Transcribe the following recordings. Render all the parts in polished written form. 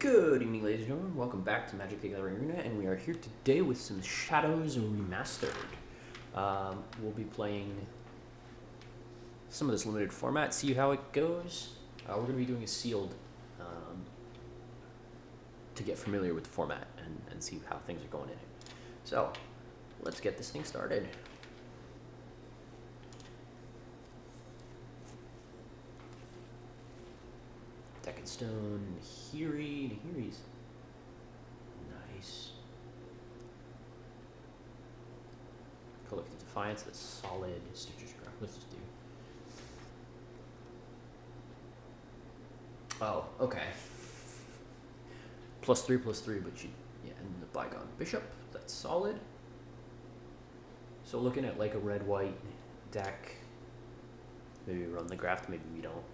Good evening, ladies and gentlemen. Welcome back to Magic the Gathering Arena, and we are here today with some Shadows Remastered. We'll be playing some of this limited format, see how it goes. We're going to be doing a sealed to get familiar with the format and see how things are going in it. So, let's get this thing started. Deck and Stone, Nahiri's nice. Collective Defiance, that's solid. Stitcher's Graph, let's just do. Oh, okay. +3/+3, but and the Bygone Bishop, that's solid. So looking at like a red-white deck, maybe we run the Graft, maybe we don't.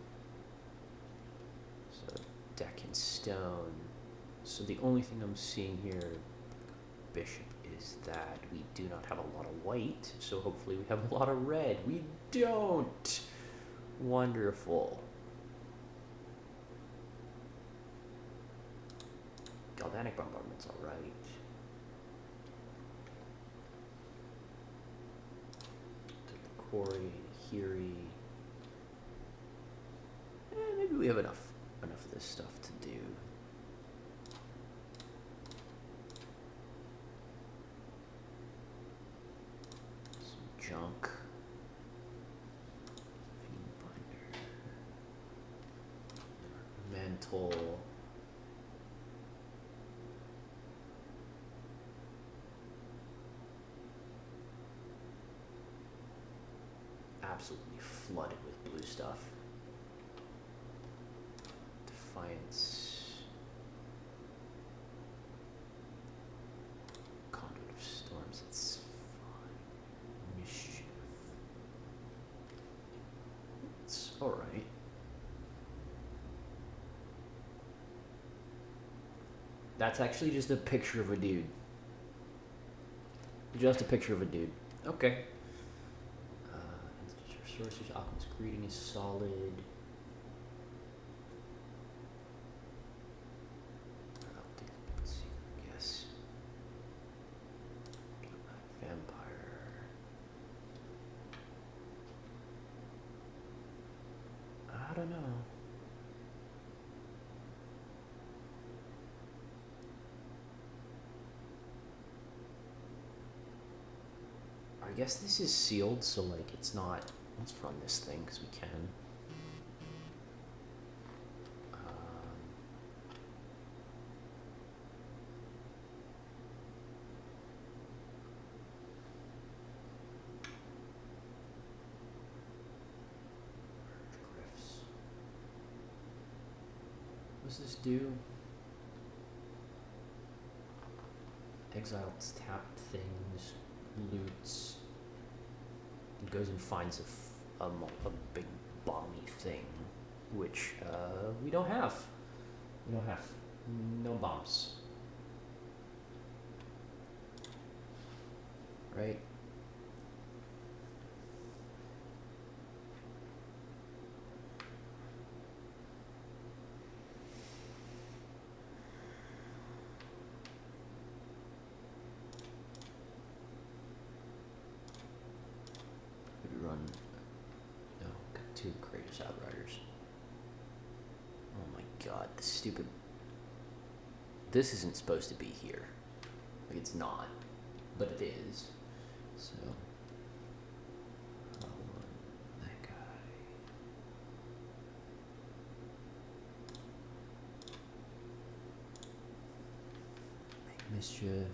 So Deck and Stone. So the only thing I'm seeing here, Bishop, is that we do not have a lot of white, so hopefully we have a lot of red. We don't! Wonderful. Galvanic Bombardment's alright. Take the Quarry, Nahiri. Maybe we have enough of this stuff to do. Some junk. Fiend Binder. Mental. Absolutely flooded with blue stuff. Defiance. Conduit of Storms, it's fine. Mischief. It's alright. That's actually just a picture of a dude. Just a picture of a dude. Okay. Sorcerer's Alchemist Greeting is solid. Let's see, yes. Vampire. I don't know. I guess this is sealed, so like it's not. Let's run this thing because we can. Griffs. What does this do? Exiles tapped things, loots. It goes and finds a big bomby thing, which we don't have. We don't have no bombs, right? Maybe run. Two Courageous Outriders. Oh my god, this stupid. This isn't supposed to be here. Like, it's not. But it is. So. I'll run that guy. Make Mischief.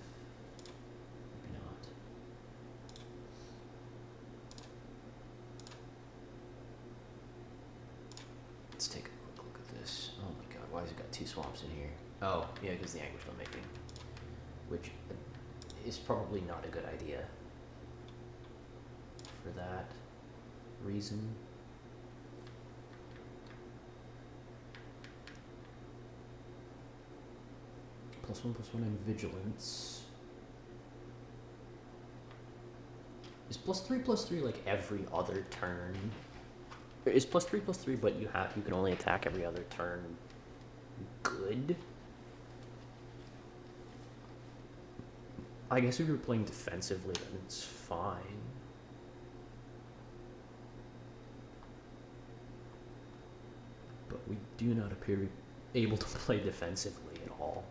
Let's take a quick look at this. Oh my god, why has it got two swamps in here? Oh, yeah, because the Anguish I'm making. Which is probably not a good idea. For that reason. +1/+1 in Vigilance. Is +3/+3 like every other turn? Is +3/+3, but you can only attack every other turn. Good. I guess if you're playing defensively, then it's fine. But we do not appear to be able to play defensively at all.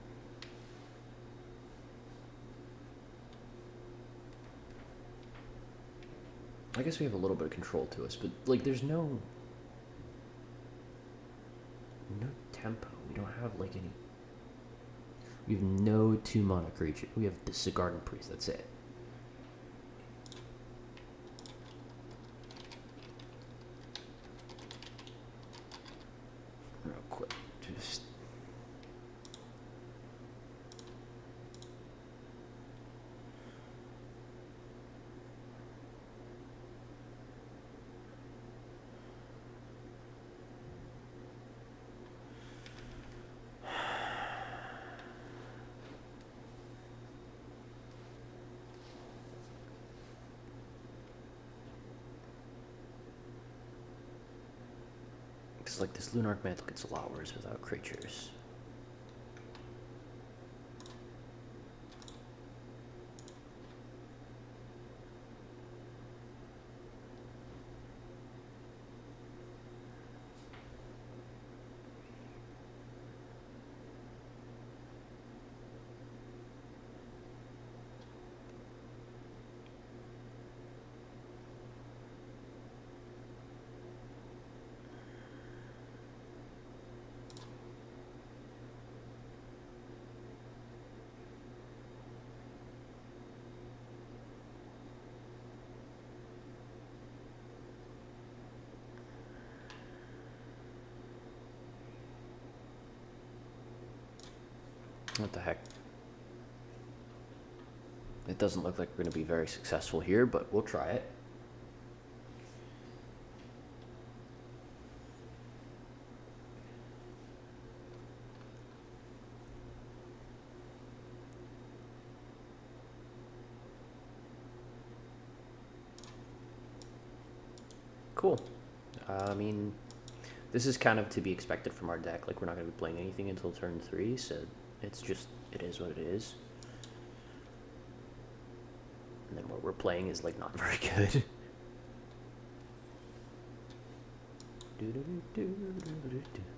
I guess we have a little bit of control to us, but like there's no tempo. We don't have like any. We have no 2-mana creature. We have the Garden Priest. That's it. Real quick, just. Because like this Lunarch Mantle gets a lot worse without creatures. What the heck? It doesn't look like we're going to be very successful here, but we'll try it. Cool. I mean, this is kind of to be expected from our deck. Like, we're not going to be playing anything until turn 3, so it's just, it is what it is. And then what we're playing is, like, not very good.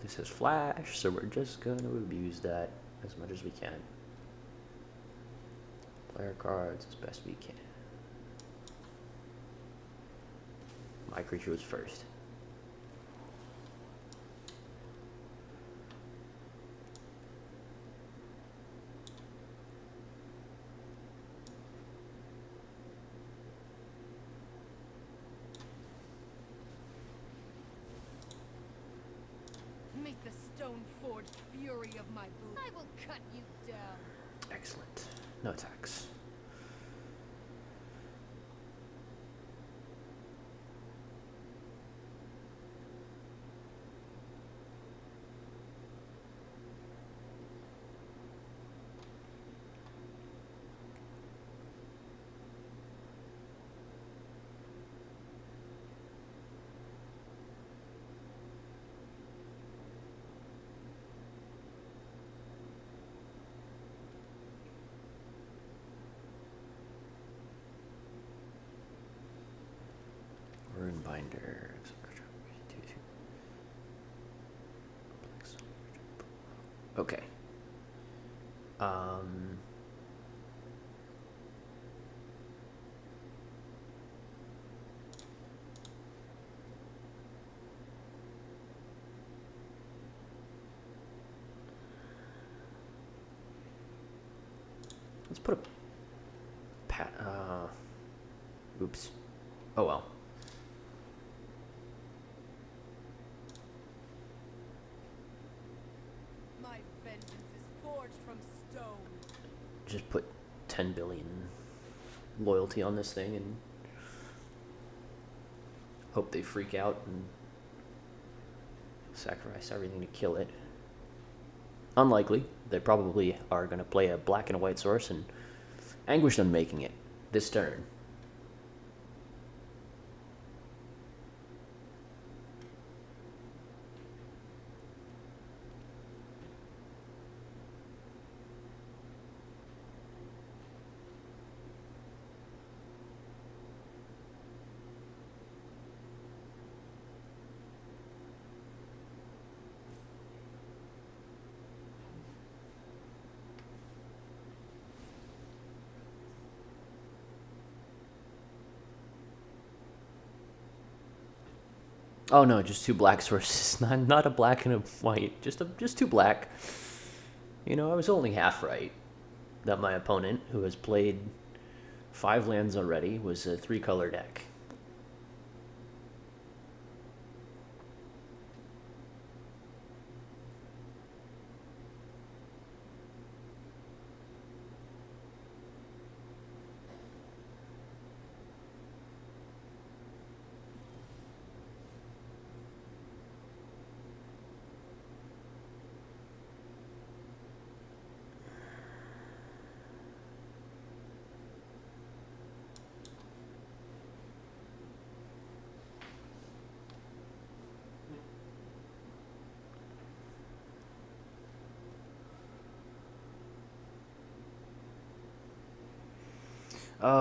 This has flash, so we're just going to abuse that as much as we can. Play our cards as best we can. My creature was first. Meet the stone-forged fury of my boot. I will cut you down. Excellent. No attacks. Binder. Okay. Let's put a oops. Oh well. My vengeance is forged from stone. Just put 10 billion loyalty on this thing and hope they freak out and sacrifice everything to kill it. Unlikely. They probably are going to play a black and a white source and anguish on making it this turn. Oh no, just two black sources. Not a black and a white. Just two black. You know, I was only half right. That my opponent, who has played 5 lands already, was a 3-color deck.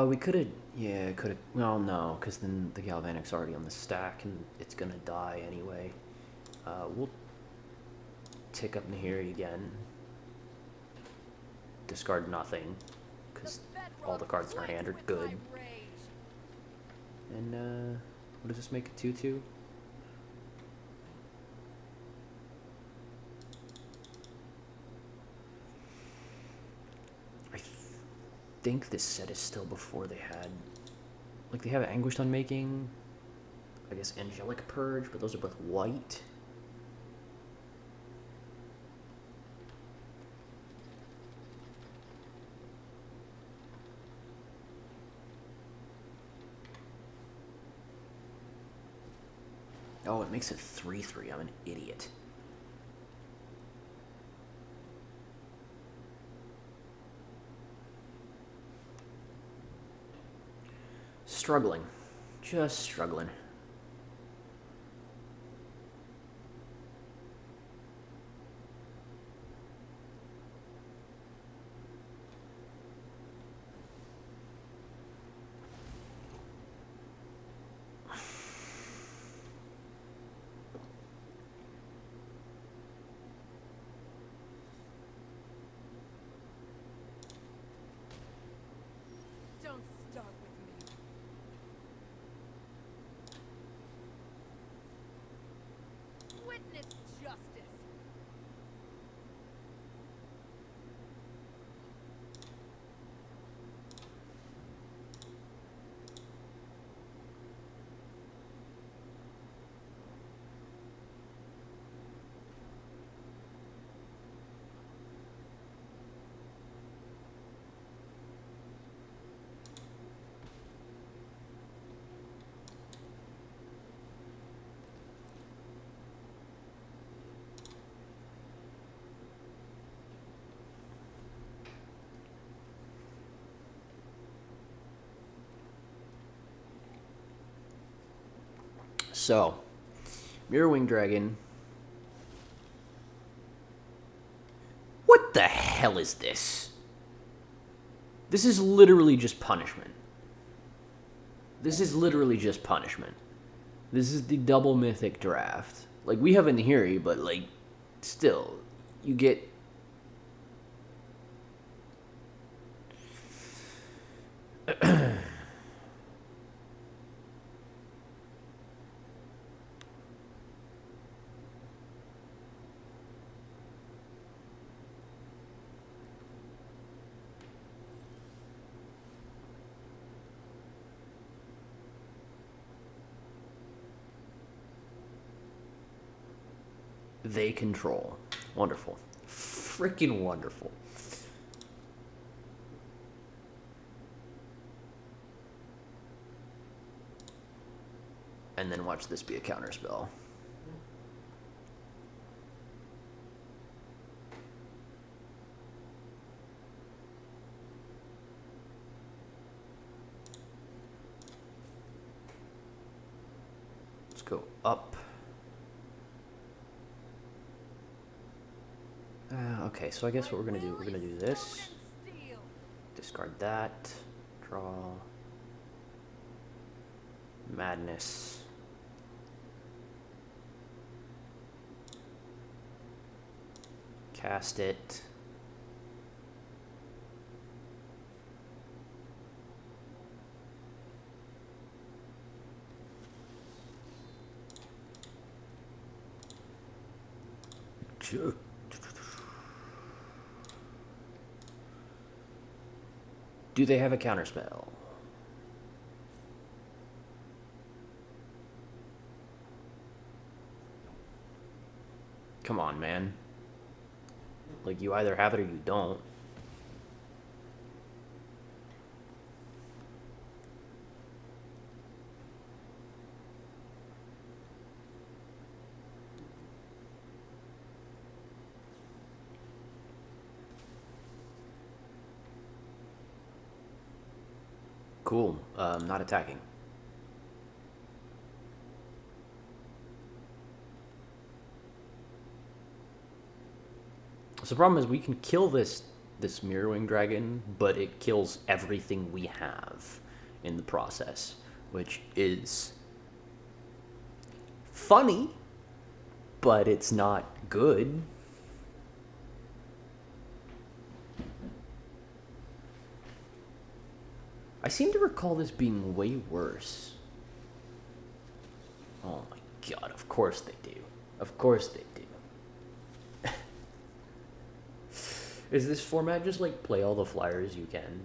We could have, yeah, could have, well, no, because then the Galvanic's already on the stack, and it's going to die anyway. We'll tick up Nahiri again. Discard nothing, because all the cards in our hand are good. And, what does this make, a 2-2? I think this set is still before they had, like, they have Anguished Unmaking, I guess Angelic Purge, but those are both white. Oh, it makes it 3-3. I'm an idiot. Struggling. Just struggling. Don't start with me. Witness justice. So, Mirrorwing Dragon. What the hell is this? This is literally just punishment. This is literally just punishment. This is the double mythic draft. Like, we have a Nahiri, but, like, still, you get... They control. Wonderful. Freaking wonderful. And then watch this be a counterspell. Let's go up. Okay, so I guess what we're gonna do, we're gonna do this. Discard that. Draw. Madness. Cast it. Do they have a counterspell? Come on, man. Like, you either have it or you don't. Cool. Not attacking. So the problem is we can kill this Mirrorwing Dragon, but it kills everything we have in the process, which is funny, but it's not good. I seem to recall this being way worse. Oh my god, of course they do. Of course they do. Is this format just like play all the flyers you can?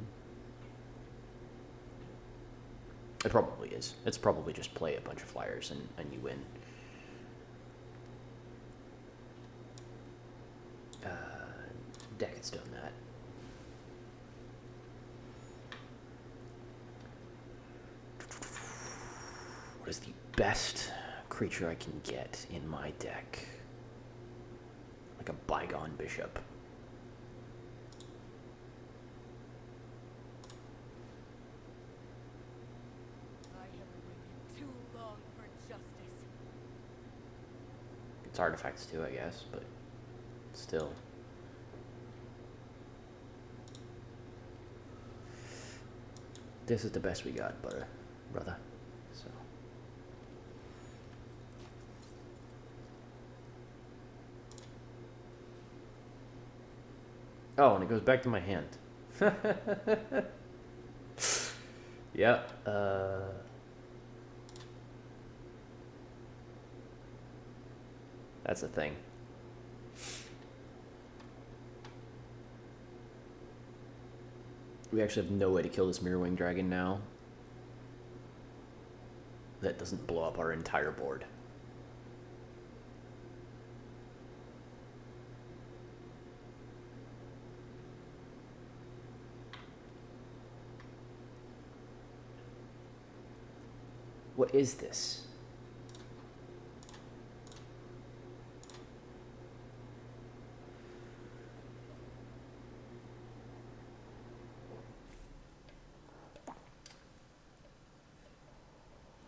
It probably is. It's probably just play a bunch of flyers and you win. Deck has done that. What is the best creature I can get in my deck? Like a bygone bishop. It's artifacts too, I guess, but still. This is the best we got, brother. So. Oh, and it goes back to my hand. Yeah. That's the thing. We actually have no way to kill this Mirrorwing Dragon now. That doesn't blow up our entire board. What is this?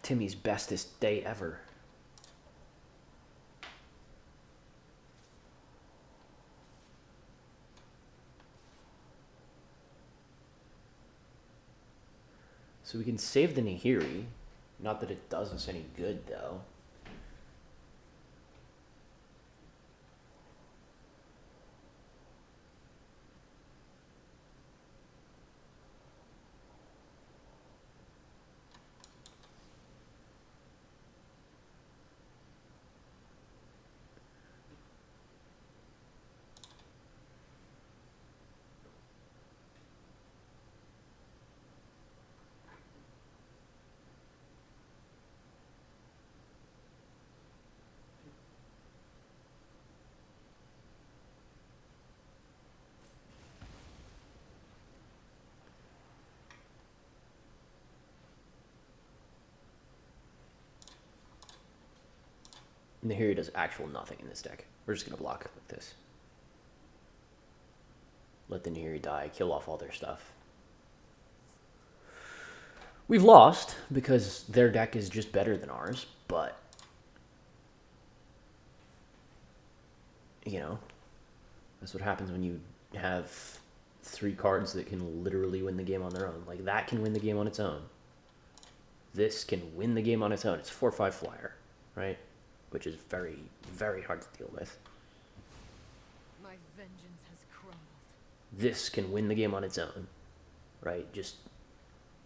Timmy's bestest day ever. So we can save the Nahiri. Not that it does us any good, though. Nahiri does actual nothing in this deck. We're just going to block like this. Let the Nahiri die, kill off all their stuff. We've lost because their deck is just better than ours, but you know, that's what happens when you have 3 cards that can literally win the game on their own. Like, that can win the game on its own. This can win the game on its own. It's a 4/5 flyer, right? Which is very, very hard to deal with. My vengeance has crumbled. This can win the game on its own, right? Just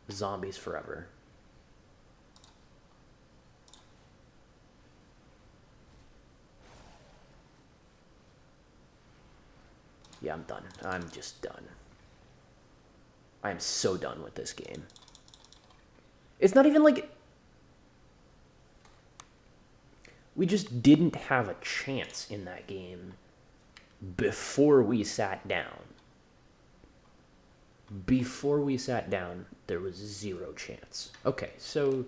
zombies forever. Yeah, I'm done. I'm just done. I am so done with this game. It's not even like... We just didn't have a chance in that game before we sat down. Before we sat down, there was zero chance. Okay, so...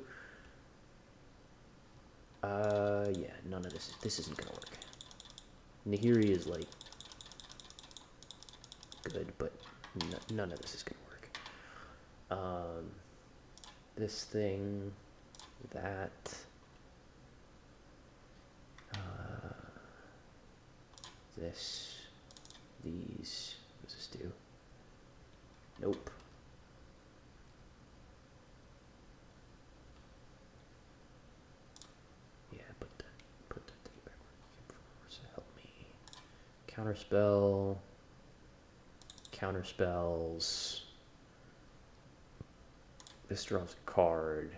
yeah, none of this isn't gonna work. Nahiri is, like, good, but none of this is gonna work. This thing, that... this, these, what does this do? Nope. Yeah, put that thing back where it help me. Counterspell, counterspells. This draws a card.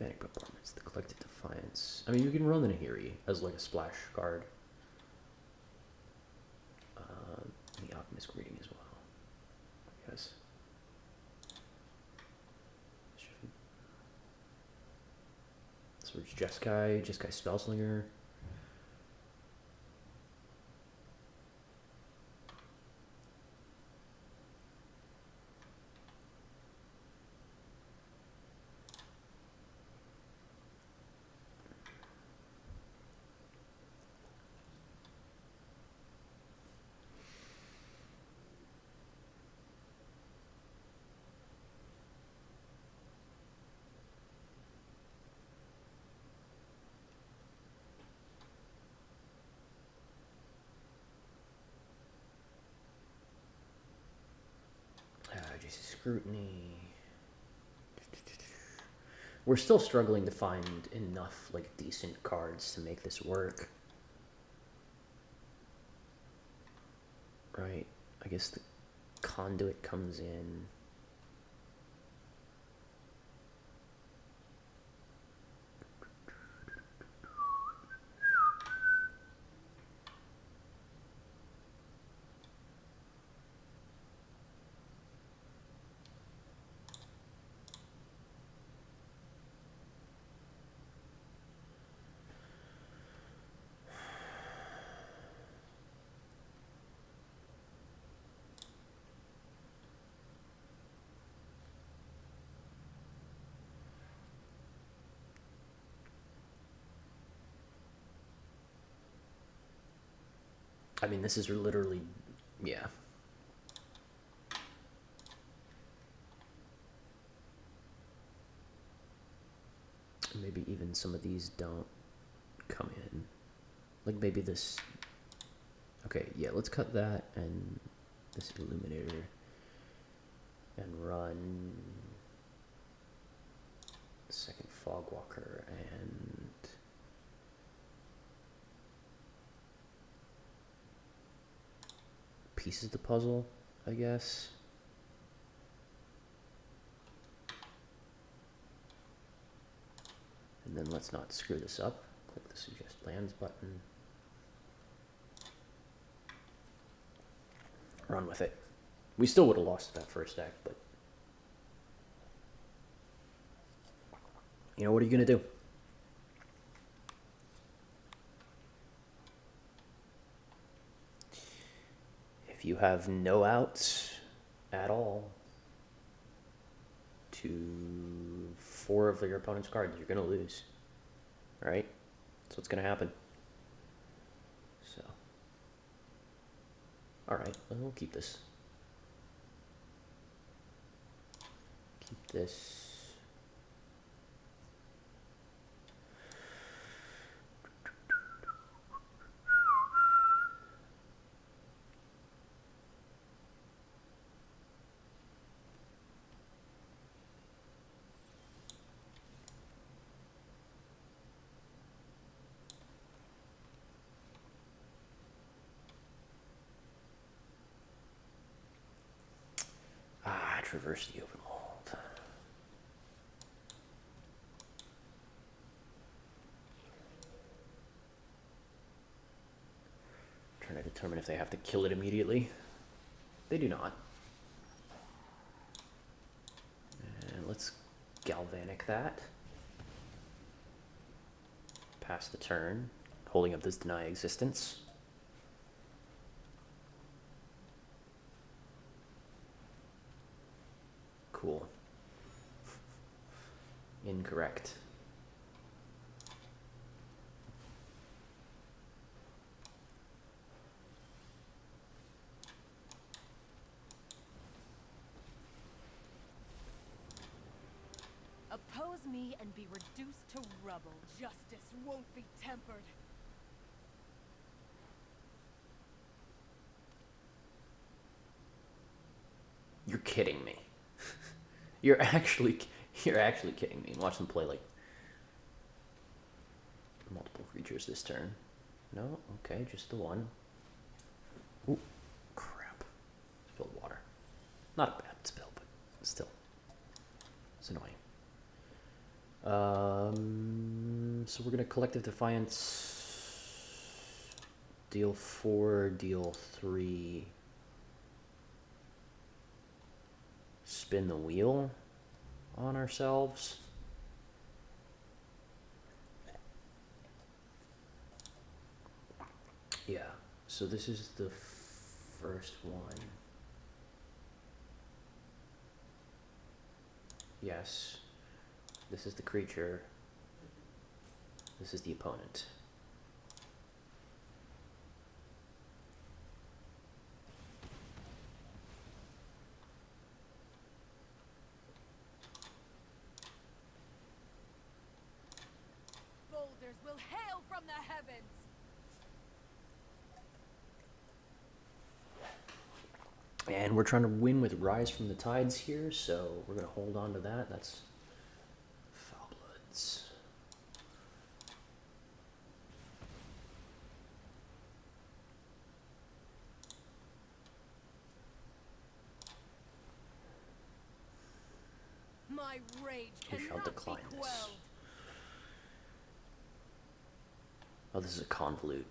Galvanic Bombardment's the Collected Defiance. I mean, you can run the Nahiri as like a splash card. The Alchemist Greeting as well, I guess. So it's Jeskai Spellslinger. Jesus, Scrutiny. We're still struggling to find enough like decent cards to make this work. Right. I guess the Conduit comes in. I mean, this is literally, yeah. Maybe even some of these don't come in. Like maybe this, okay, yeah, let's cut that and this Illuminator and run second Fogwalker and pieces of the puzzle, I guess. And then let's not screw this up. Click the Suggest Lands button. Run with it. We still would have lost that first deck, but... You know, what are you going to do? If you have no outs at all to 4 of your opponent's cards, you're going to lose. Right? That's what's going to happen. So. Alright, we'll keep this. Keep this. Traverse the open world. determine if they have to kill it immediately. They do not. And let's galvanic that. Pass the turn, holding up this deny existence. Cool. Incorrect. Oppose me and be reduced to rubble. Justice won't be tempered. You're kidding me. You're actually kidding me. And watch them play like multiple creatures this turn. No, okay, just the one. Ooh, crap. Spilled water. Not a bad spill, but still. It's annoying. So we're gonna Collective Defiance. Deal 4, deal 3. Spin the wheel on ourselves. Yeah, so this is the first one. Yes, this is the creature. This is the opponent. Boulders will hail from the heavens. And we're trying to win with Rise from the Tides here, so we're going to hold on to that. That's Foul Bloods. My rage We shall cannot decline be this. quelled. Oh, this is a convolute.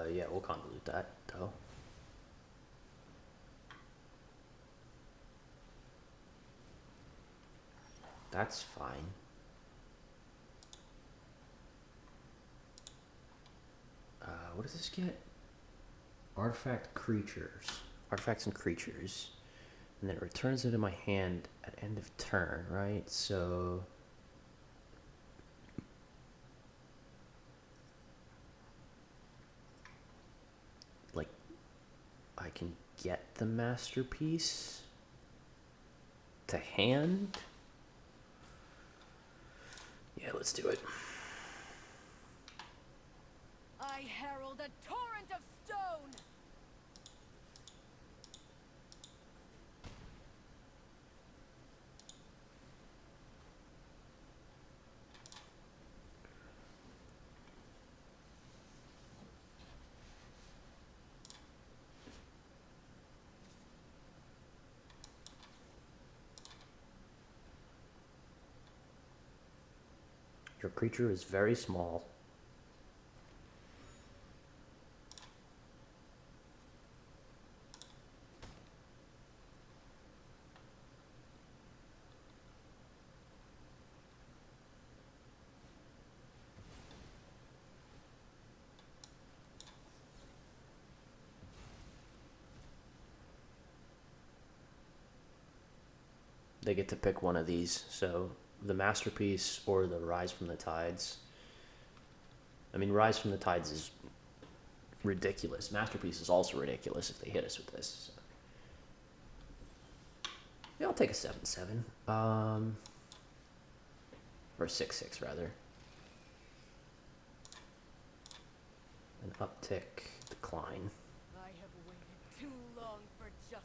Yeah, we'll convolute that, though. That's fine. What does this get? Artifact creatures. Artifacts and creatures. And then it returns into my hand at end of turn, right? So... like, I can get the masterpiece to hand? Yeah, let's do it. I herald a torrent of stone. Your creature is very small. They get to pick one of these, so the masterpiece or the Rise from the Tides. I mean, Rise from the Tides is ridiculous. Masterpiece is also ridiculous if they hit us with this. So. Yeah, I'll take a 7/7. Or 6/6 rather. An uptick, decline. I have waited too long for justice.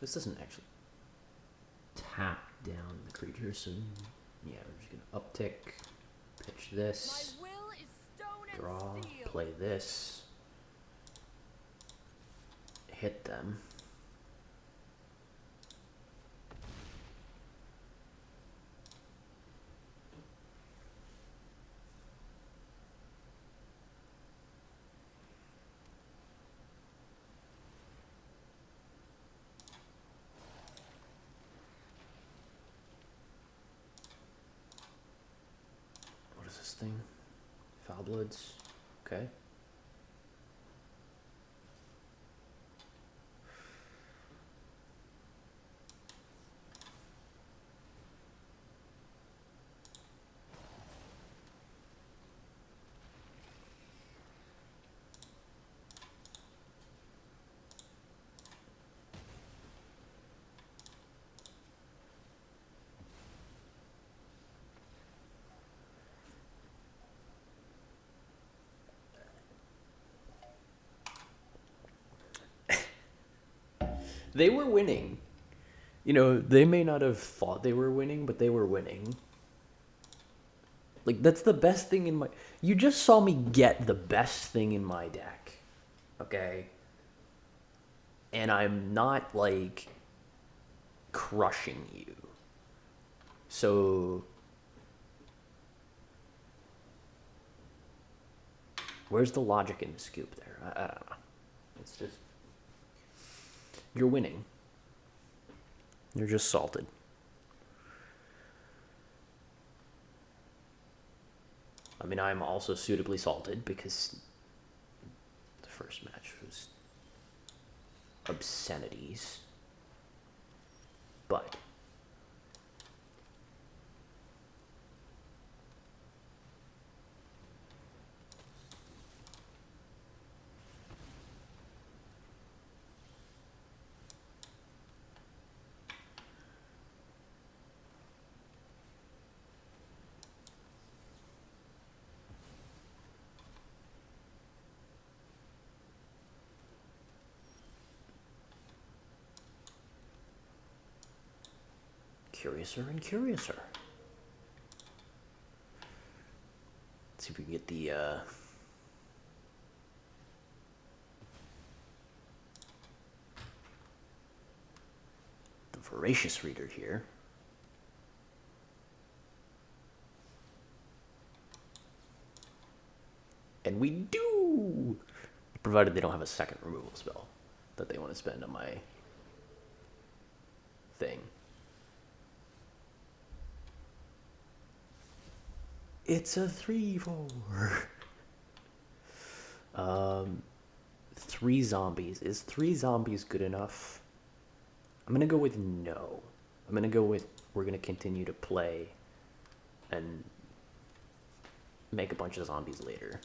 This doesn't actually tap down the creature, so Yeah, we're just gonna uptick, pitch this, My will is stone and draw, steel. play this, hit them. What is this thing? Foulbloods. Okay. They were winning. You know, they may not have thought they were winning, but they were winning. Like, that's the best thing in my... You just saw me get the best thing in my deck. Okay? And I'm not, like, crushing you. So... Where's the logic in the scoop there? I don't know. It's just... You're winning. You're just salted. I mean, I'm also suitably salted because the first match was obscenities. But curiouser and curiouser. Let's see if we can get the voracious reader here. And we do! Provided they don't have a second removal spell that they want to spend on my thing. It's a 3/4. 3 zombies. Is 3 zombies good enough? I'm gonna go with no. I'm gonna go with we're gonna continue to play and make a bunch of zombies later.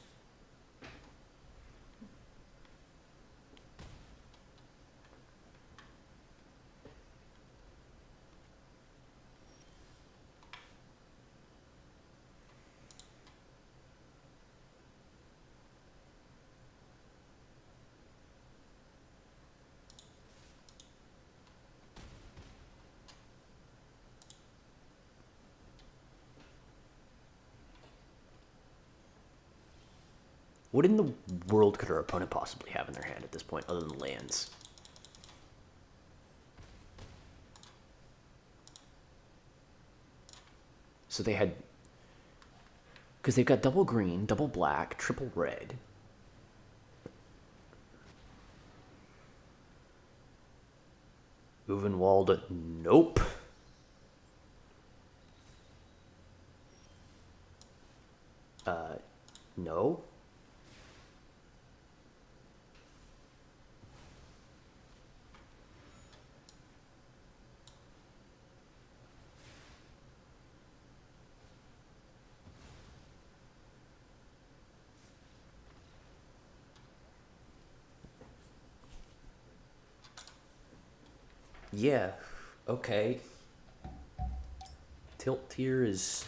What in the world could our opponent possibly have in their hand at this point other than lands? So they had... Because they've got double green, double black, triple red. Uvenwald, nope. No. Yeah, okay. Tilt tier is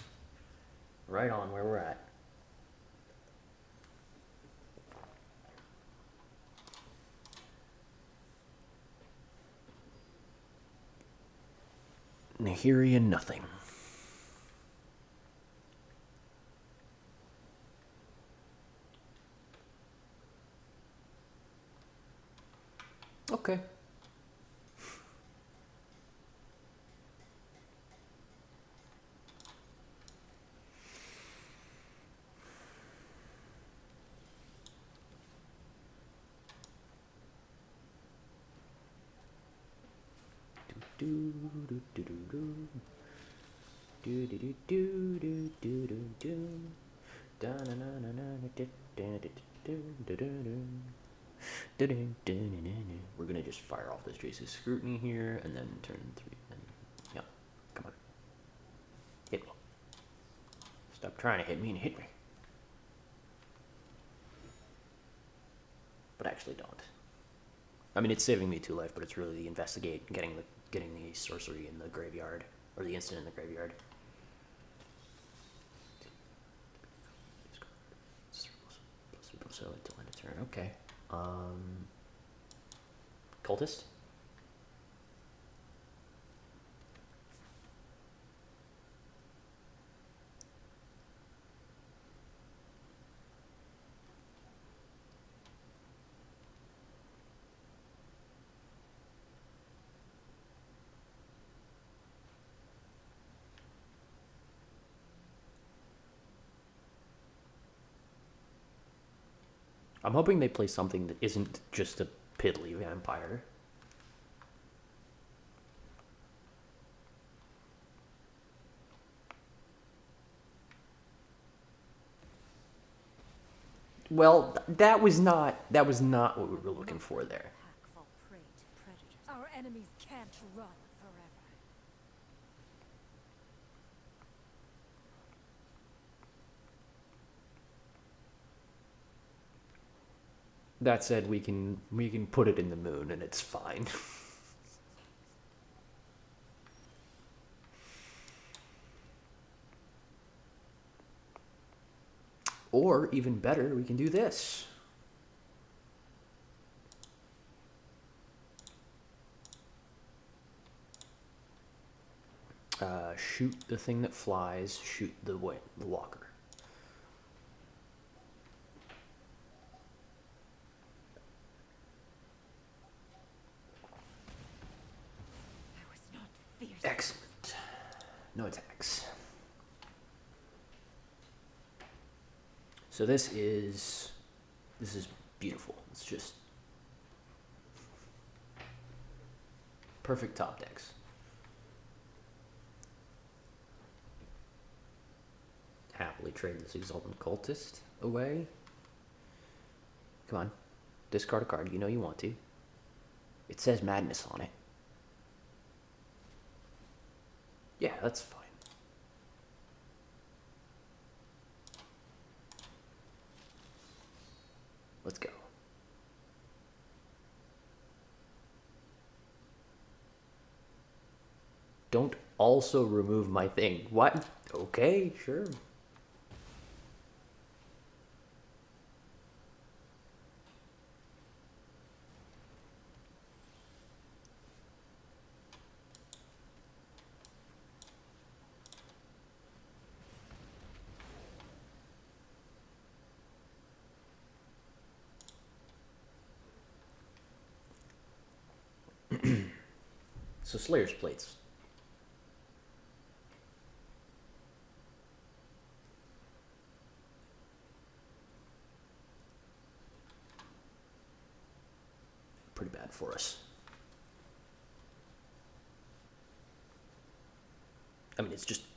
right on where we're at. Nahiri and nothing. do do do do do. Do do do do do do do do. Da na na na na da da da da da da. We're gonna just fire off this Jace's Scrutiny here, and then turn 3. And yeah, come on, hit me. Stop trying to hit me and hit me. But actually, don't. I mean, it's saving me 2 life, but it's really the investigate, getting the sorcery in the graveyard, or the instant in the graveyard. So until end of turn. Okay. Cultist. I'm hoping they play something that isn't just a piddly vampire. Well, that was not what we were looking for there. Our enemies can't run forever. That said, we can put it in the moon and it's fine. Or even better, we can do this. Shoot the thing that flies, shoot the walker. I was not fierce. Excellent. No attacks. So this is beautiful. It's just perfect top decks. Happily trade this Exultant Cultist away. Come on. Discard a card. You know you want to. It says Madness on it. Yeah, that's fine. Let's go. Don't also remove my thing. What? Okay, sure. So Slayer's Plates. Pretty bad for us. I mean,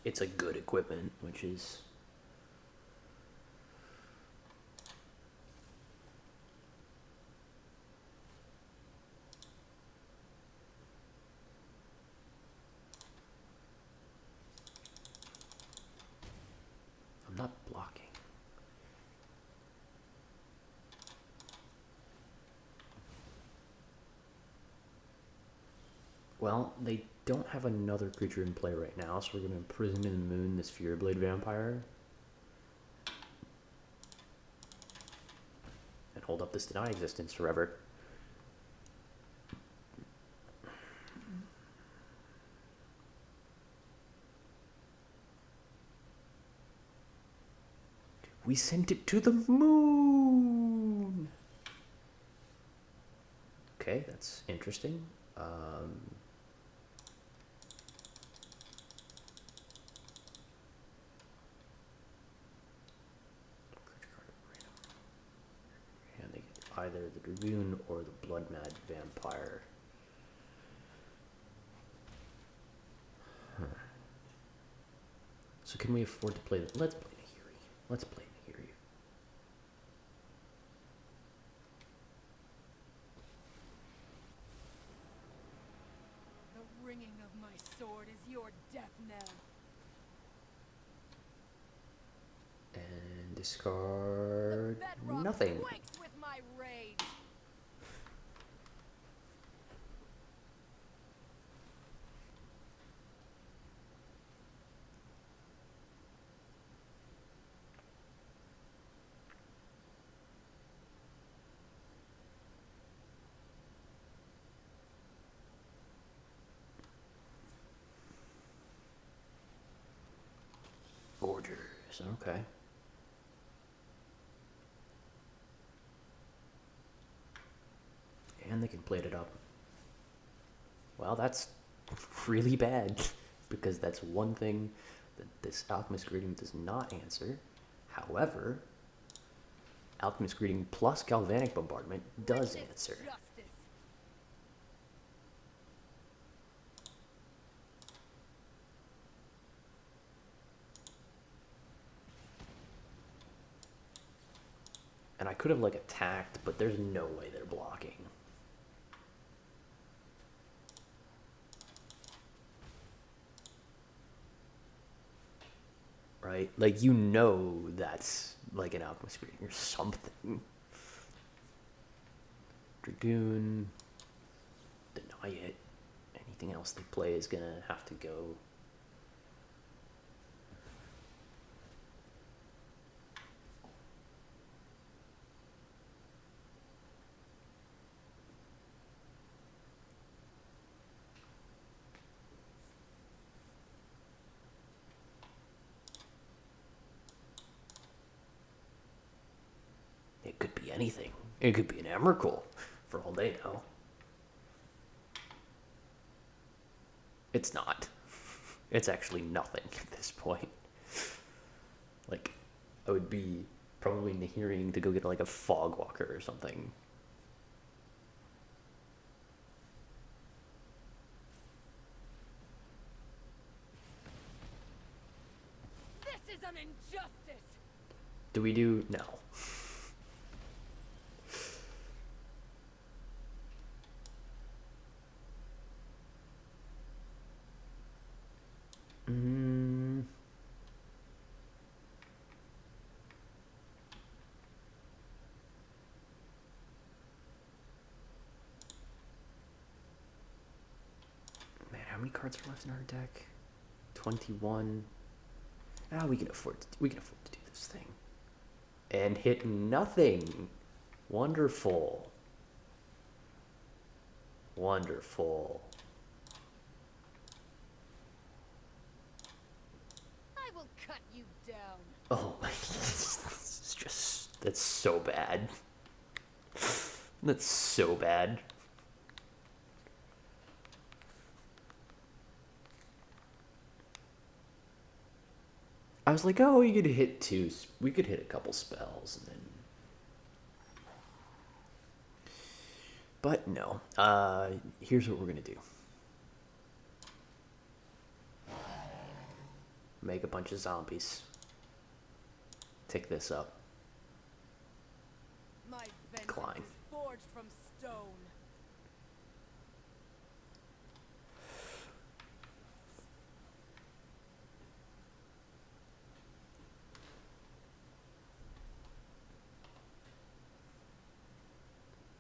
it's a good equipment, which is... I'm not blocking. Well, they don't have another creature in play right now, so we're going to imprison in the moon this Furyblade Vampire. And hold up this Deny Existence forever. We sent it to the moon! Okay, that's interesting. And they get either the Dragoon or the Blood Mad Vampire. So can we afford to play the... Let's play Nahiri. Let's play Nahiri. The ringing of my sword is your death knell. And discard... The bedrock nothing. quakes with my rage. Gorgers, okay. And they can plate it up. Well, that's really bad, because that's one thing that this Alchemist Greeting does not answer. However, Alchemist Greeting plus Galvanic Bombardment does answer. Justice. And I could have like attacked, but there's no way they're blocking. Right? Like, you know that's like an Alchemist Greeting or something. Dragoon. Deny it. Anything else they play is gonna have to go. It could be anything. It could be an Emrakul, for all they know. It's not. It's actually nothing at this point. Like, I would be probably Nahiring to go get like a Fogwalker or something. This is an injustice. Do we do? No. Man, how many cards are left in our deck? 21. Ah, we can afford to do this thing. And hit nothing. Wonderful. Wonderful. I will cut you down. Oh my, this is just, that's so bad. That's so bad. I was like, oh, you could hit two, we could hit a couple spells and then. But no, here's what we're gonna do. Make a bunch of zombies. Take this up. My vengeance Decline. is forged from stone.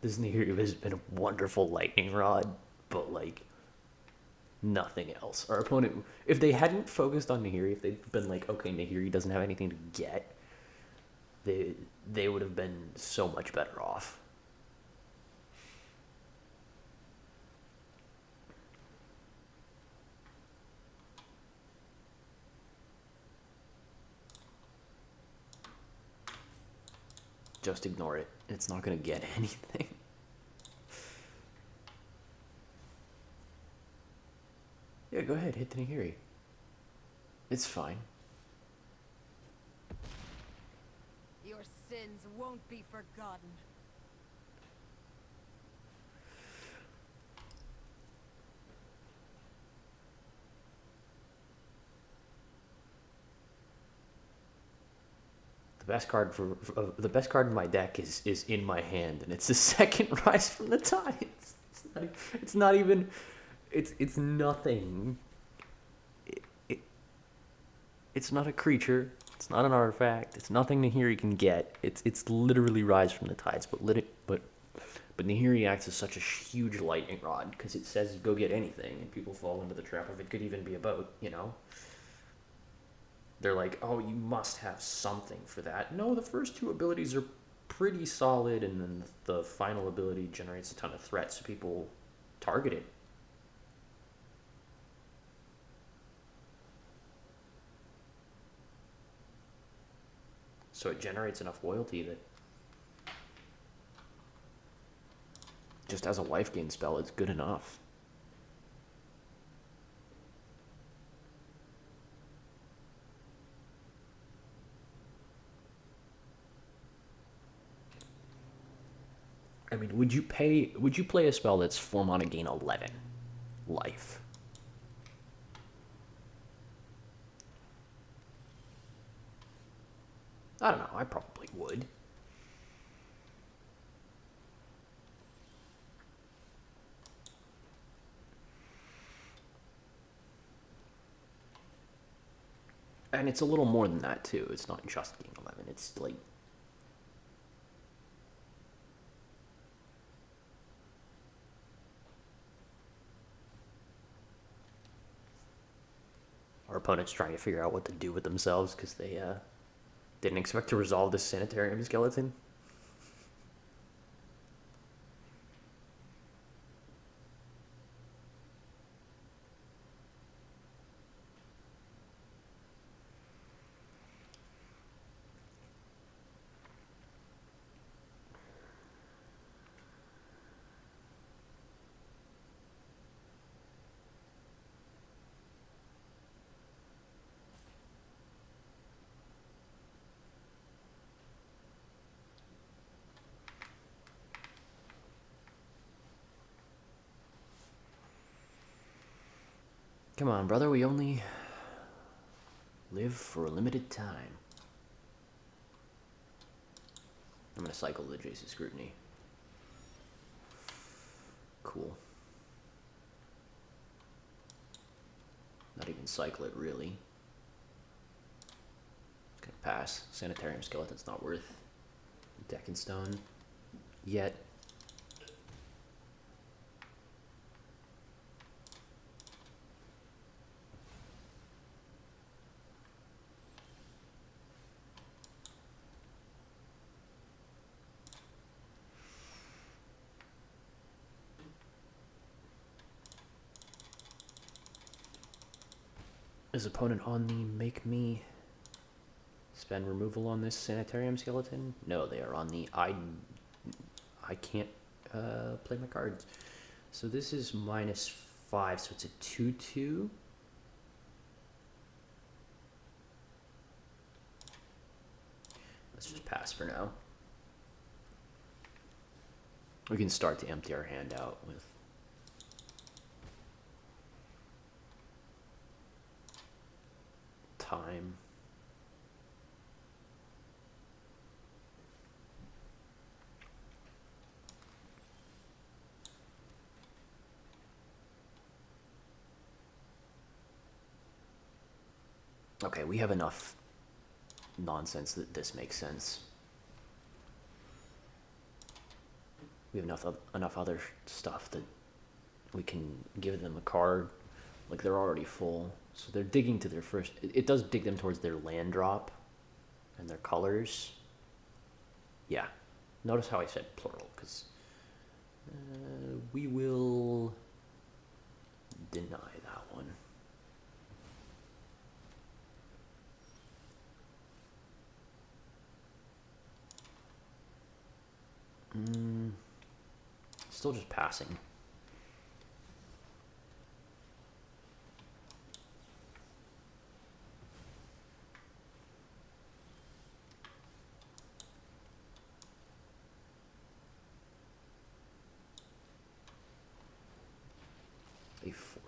This Nahiri has been a wonderful lightning rod, but like nothing else. Our opponent, if they hadn't focused on Nahiri, if they'd been like, okay, Nahiri doesn't have anything to get, they would have been so much better off. Just ignore it. It's not going to get anything. Yeah, go ahead. Hit the Nahiri. It's fine. Your sins won't be forgotten. The best card in my deck is in my hand, and it's the second Rise from the Tides. It's not even. It's nothing. It, it, it's not a creature. It's not an artifact. It's nothing Nahiri can get. It's literally Rise from the Tides, but Nahiri acts as such a huge lightning rod because it says go get anything, and people fall into the trap of it could even be a boat, you know? They're like, oh, you must have something for that. No, the first two abilities are pretty solid, and then the final ability generates a ton of threats, so people target it. So it generates enough loyalty that just as a life gain spell, it's good enough. I mean, would you play a spell that's 4 mana gain 11 life? I don't know, I probably would. And it's a little more than that too. It's not just gain 11. It's like our opponent's trying to figure out what to do with themselves because they didn't expect to resolve this sanitarium skeleton. Come on, brother, we only live for a limited time. I'm gonna cycle the Jace's Scrutiny. Cool. Not even cycle it, really. Gonna pass. Sanitarium Skeleton's not worth Deck and Stone yet. Is opponent on the make me spend removal on this Sanitarium Skeleton? No, they are on the I can't play my cards. So this is -5, so it's a 2/2. Let's just pass for now. We can start to empty our hand out with time. Okay, we have enough nonsense that this makes sense. We have enough other stuff that we can give them a card. Like, they're already full. So they're digging to their first... It does dig them towards their land drop and their colors. Yeah. Notice how I said plural, because we will deny that one. Still just passing. A 4/4.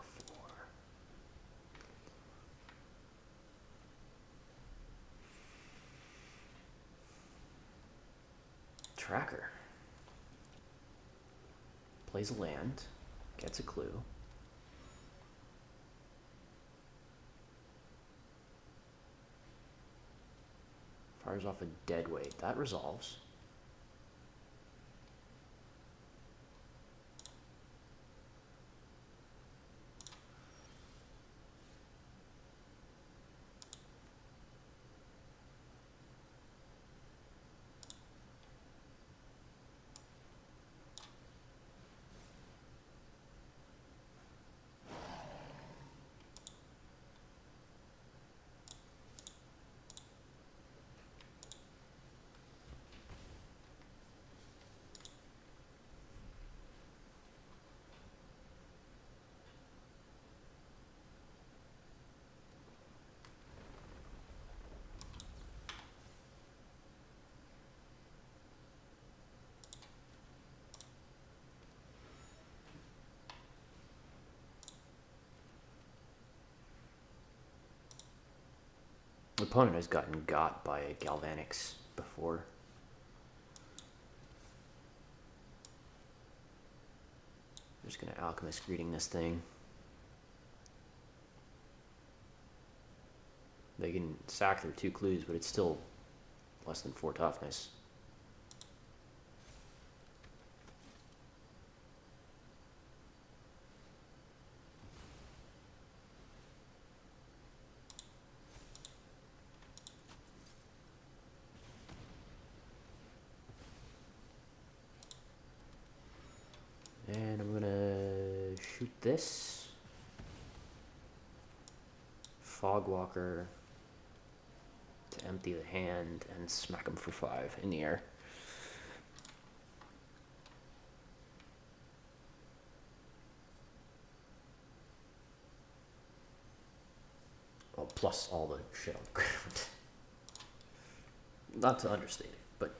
tracker. Plays a land, gets a clue. Fires off a dead weight. That resolves. The opponent has gotten got by a Galvanics before. I'm just gonna Alchemist Greeting this thing. They can sack their 2 clues, but it's still less than 4 toughness. And I'm gonna shoot this. Fogwalker to empty the hand and smack him for 5 in the air. Oh, plus all the shit on the ground. Not to understate it, but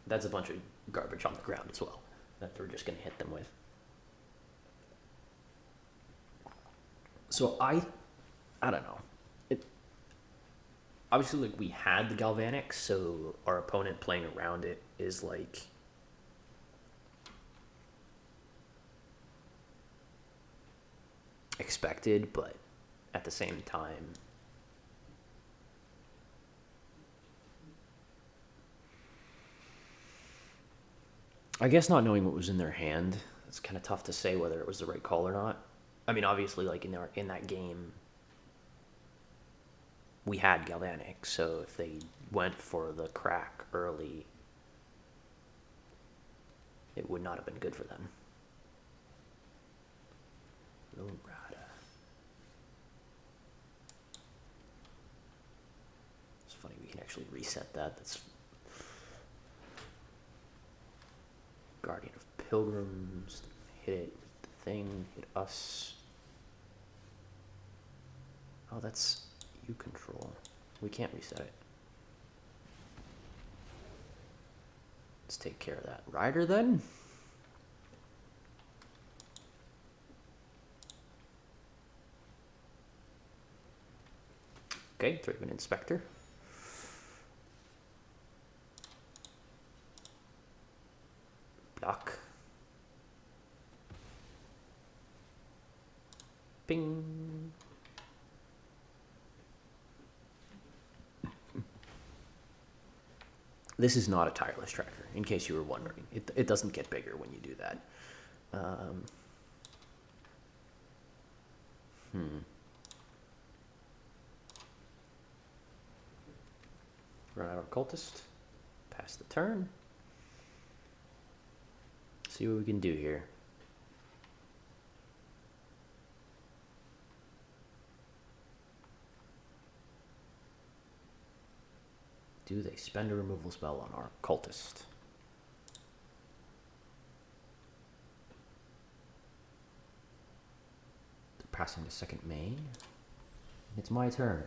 that's a bunch of garbage on the ground as well that we're just going to hit them with. So I don't know. Obviously, like, we had the Galvanic, so our opponent playing around it is like expected, but at the same time, I guess not knowing what was in their hand, it's kind of tough to say whether it was the right call or not. I mean, obviously, like in that game, we had Galvanic, so if they went for the crack early, it would not have been good for them. Lorada. It's funny, we can actually reset that. That's Guardian of Pilgrims. Hit it with the thing, hit us. Oh, that's you control. We can't reset it. Let's take care of that. Rider then? Okay, throw an Inspector. Block. Bing. This is not a tireless tracker, in case you were wondering. It doesn't get bigger when you do that. Run out of Cultist. Pass the turn. See what we can do here. Do they spend a removal spell on our Cultist? They're passing to second main. It's my turn.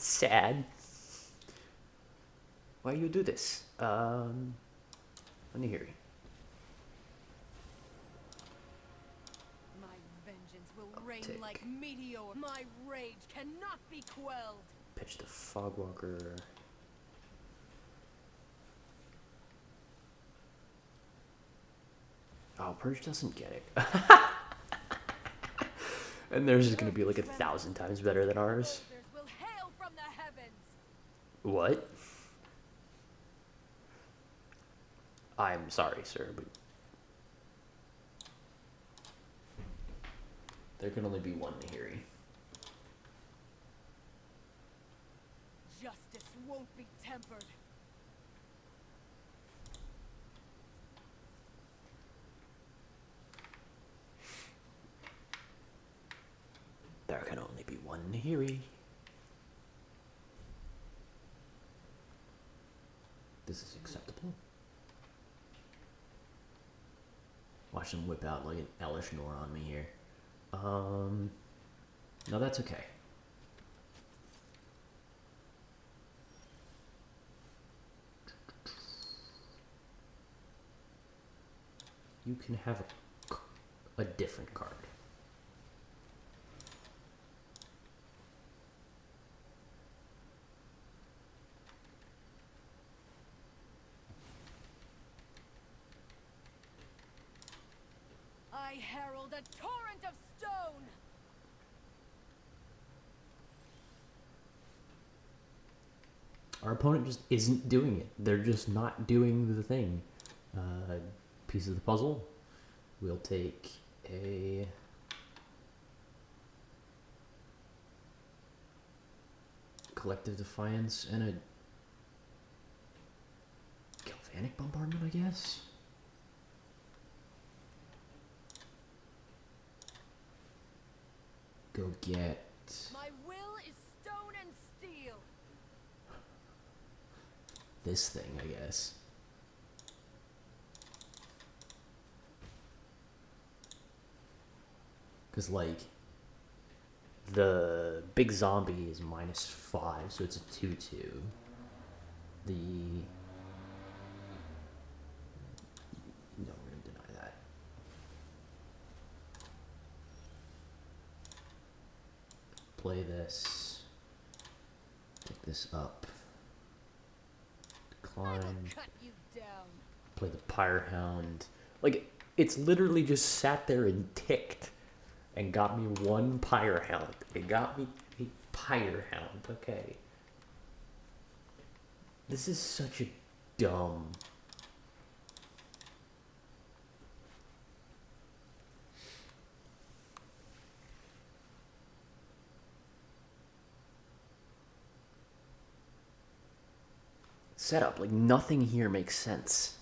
Sad. Why you do this? Onihiri. My vengeance will rain Uptick. like meteor. My rage cannot be quelled. Pitch the Fogwalker. Oh, Purge doesn't get it. And theirs is gonna be like 1,000 times better than ours. Will hail from the heavens. What? I'm sorry, sir, but there can only be one Nahiri. Justice won't be tempered. There can only be one Nahiri. This is acceptable. Watch them whip out like an Elish Nor on me here. No, that's okay. You can have a different card. I herald a torrent of stone. Our opponent just isn't doing it. They're just not doing the thing. Piece of the puzzle. We'll take a Collective Defiance and a Galvanic Bombardment, I guess. Go get... My will is stone and steel. this thing, I guess. Because, like, the big zombie is -5, so it's a 2/2. The... no, we're going to deny that. Play this. Take this up. I will Decline. cut you down. Play the Pyre Hound. Like, it's literally just sat there and ticked and got me one Pyre Hound. It got me a Pyre Hound, okay. This is such a dumb... setup. Like, nothing here makes sense.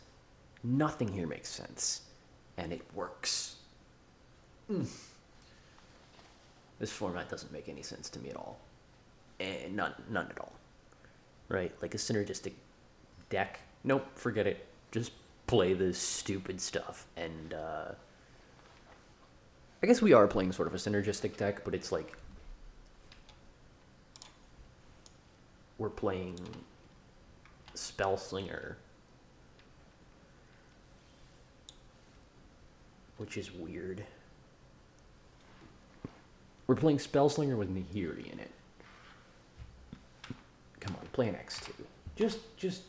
Nothing here makes sense. And it works. This format doesn't make any sense to me at all. And none at all. Right? Like a synergistic deck. Nope, forget it. Just play this stupid stuff. And I guess we are playing sort of a synergistic deck, but it's like we're playing Spellslinger, which is weird. We're playing Spellslinger with Nahiri in it. Come on, play an X2. Just,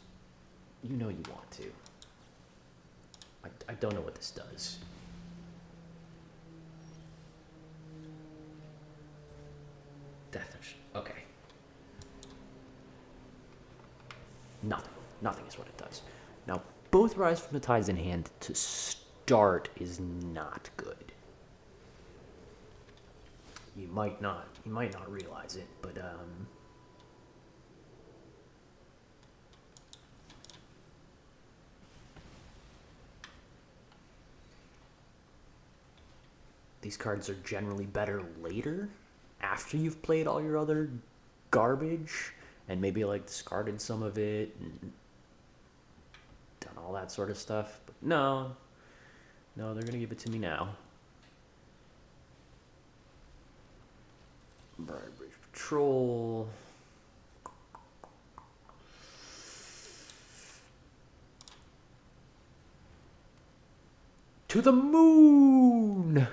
you know you want to. I don't know what this does. Death. Okay. Nothing. Nothing is what it does. Now, both Rise from the Tides in hand to start is not good. You might not realize it, but these cards are generally better later, after you've played all your other garbage and maybe like discarded some of it and done all that sort of stuff. But no, they're gonna give it to me now. Briar Bridge Patrol. To the moon!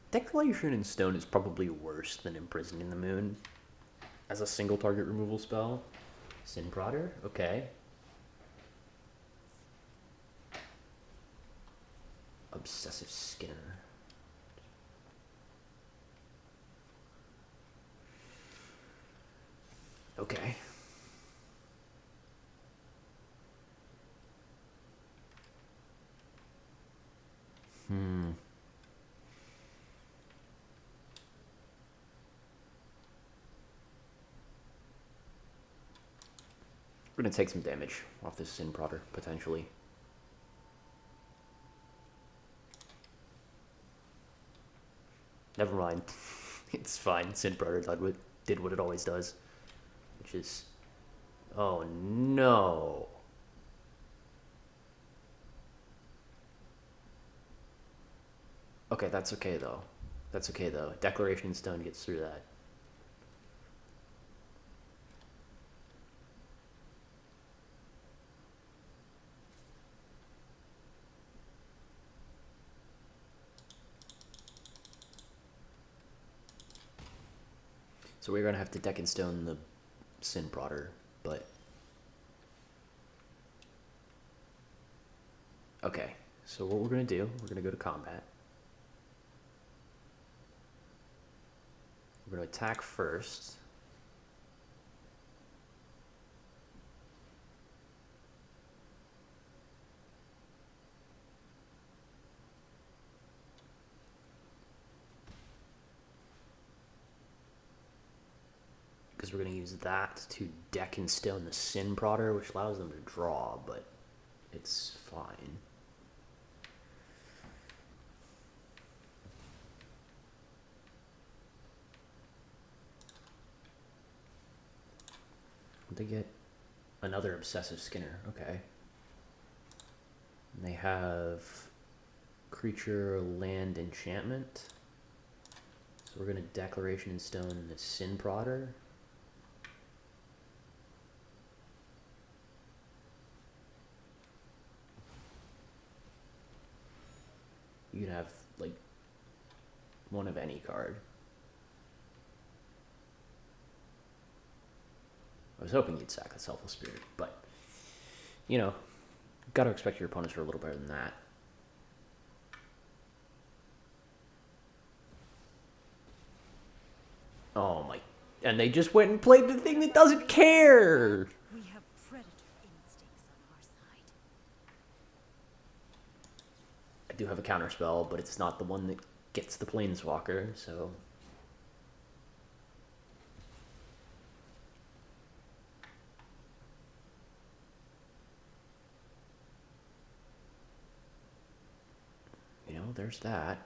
Declaration in Stone is probably worse than Imprisoning the Moon as a single target removal spell. Sin Prodder? Okay. Obsessive Skinner. Okay. We're gonna take some damage off this Sin Prodder, potentially. Never mind. It's fine. Sin Prodder did what it always does. Which is... Oh no. Okay, that's okay though. That's okay though. Declaration in Stone gets through that. So we're gonna have to deck in Stone the Sin Prodder, but... Okay, so what we're gonna do, we're gonna go to combat. We're gonna attack first. Because we're going to use that to deck in Stone the Sin Prodder, which allows them to draw, but it's fine. They get another Obsessive Skinner, okay. And they have creature, land, enchantment. So we're going to Declaration in Stone the Sin Prodder. You can have, like, one of any card. I was hoping you'd sack the Selfless Spirit, but, you know, gotta expect your opponents are a little better than that. Oh my... And they just went and played the thing that doesn't care! We have predator instincts on our side. I do have a counterspell, but it's not the one that gets the Planeswalker, so... You know, there's that.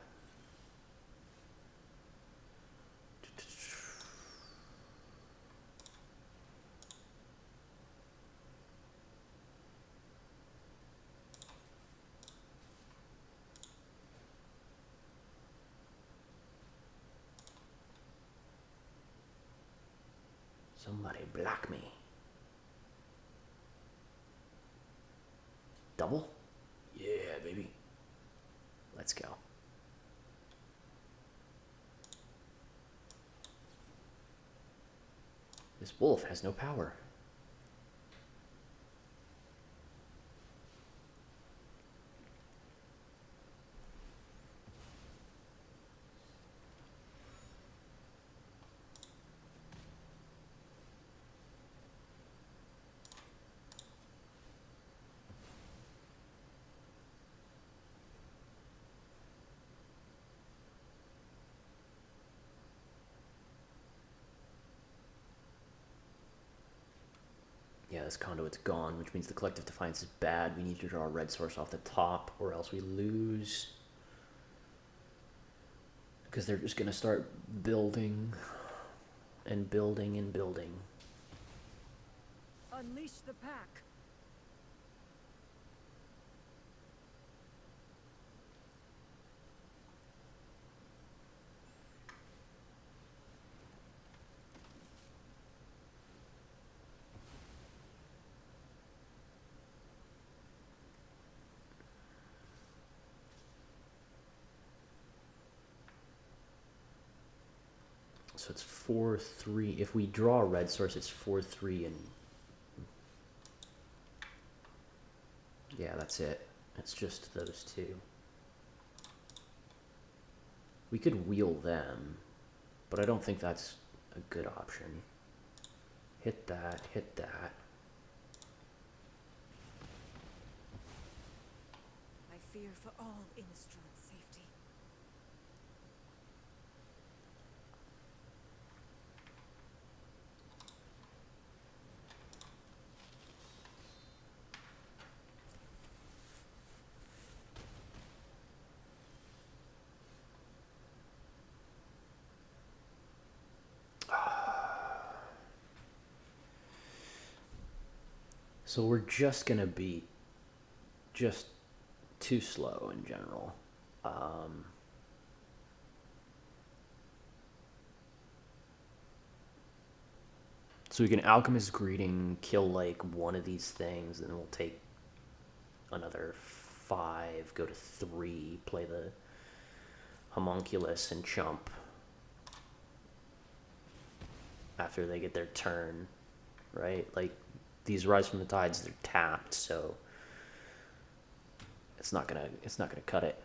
Somebody block me. Double? Yeah, baby. Let's go. This wolf has no power. Yeah, this conduit's gone, which means the Collective Defiance is bad. We need to draw a red source off the top, or else we lose. Because they're just going to start building and building and building. Unleash the pack. So it's 4-3. If we draw a red source, it's 4-3 and... Yeah, that's it. It's just those two. We could wheel them, but I don't think that's a good option. Hit that, hit that. I fear for all Innistrad's safety. So we're just gonna be just too slow in general. So we can Alchemist Greeting, kill like one of these things, and then we'll take another 5, go to 3, play the Homunculus and chump after they get their turn, right? Like these Rise from the Tides, they're tapped, so it's not gonna cut it.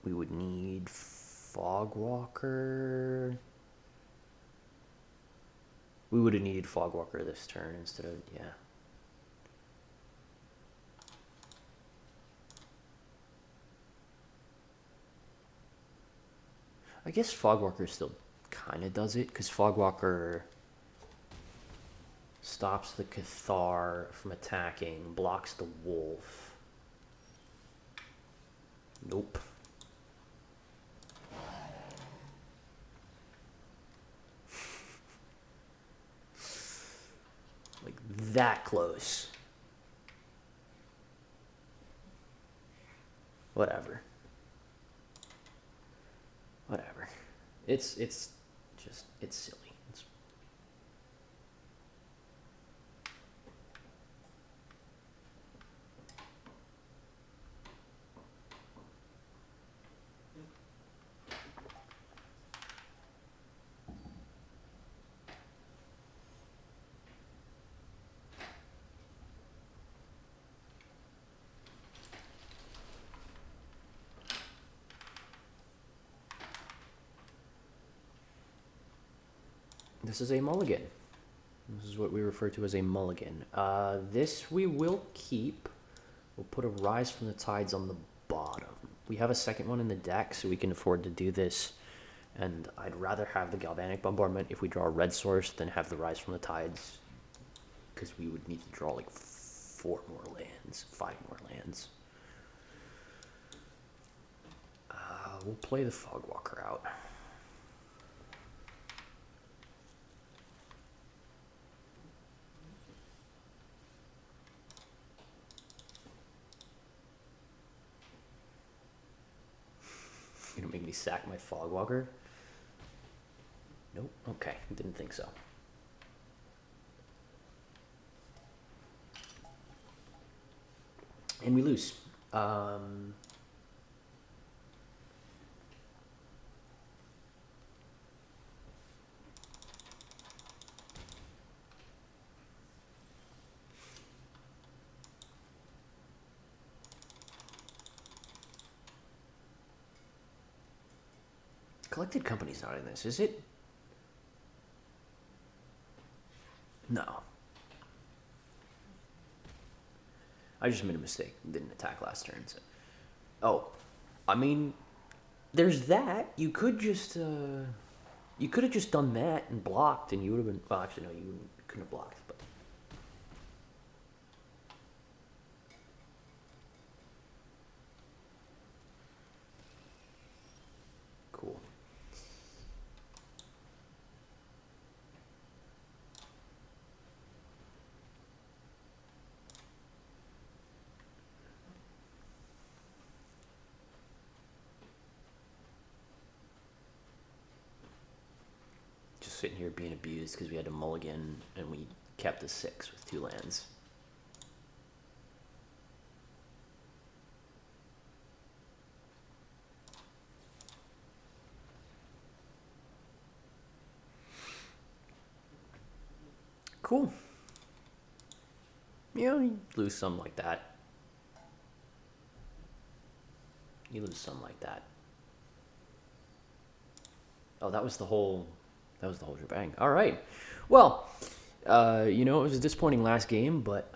We would need Fogwalker. We would have needed Fogwalker this turn instead of, yeah. I guess Fogwalker still kind of does it, because Fogwalker stops the Cathar from attacking, blocks the Wolf. Nope. Like that close. Whatever. Whatever. It's just, it's silly. It's... This is a mulligan. This is what we refer to as a mulligan. This we will keep. We'll put a Rise from the Tides on the bottom. We have a second one in the deck, so we can afford to do this. And I'd rather have the Galvanic Bombardment if we draw a red source than have the Rise from the Tides, because we would need to draw like 4 more lands, 5 more lands. We'll play the Fogwalker out. You're gonna make me sack my Fogwalker? Nope. Okay, didn't think so. And we lose. Collected Company's not in this, is it? No. I just made a mistake. Didn't attack last turn. So. Oh, I mean, there's that. You could just, you could have just done that and blocked, and you would have been. Well, actually, no, you couldn't have blocked. But cool. sitting here being abused because we had to mulligan and we kept the 6 with 2 lands. Cool. You know, you lose some like that. You lose some like that. Oh, that was the whole shebang. All right. Well, you know, it was a disappointing last game, but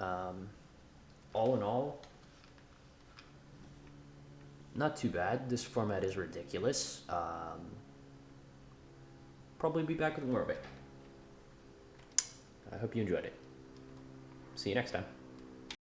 all in all, not too bad. This format is ridiculous. Probably be back with more of it. I hope you enjoyed it. See you next time.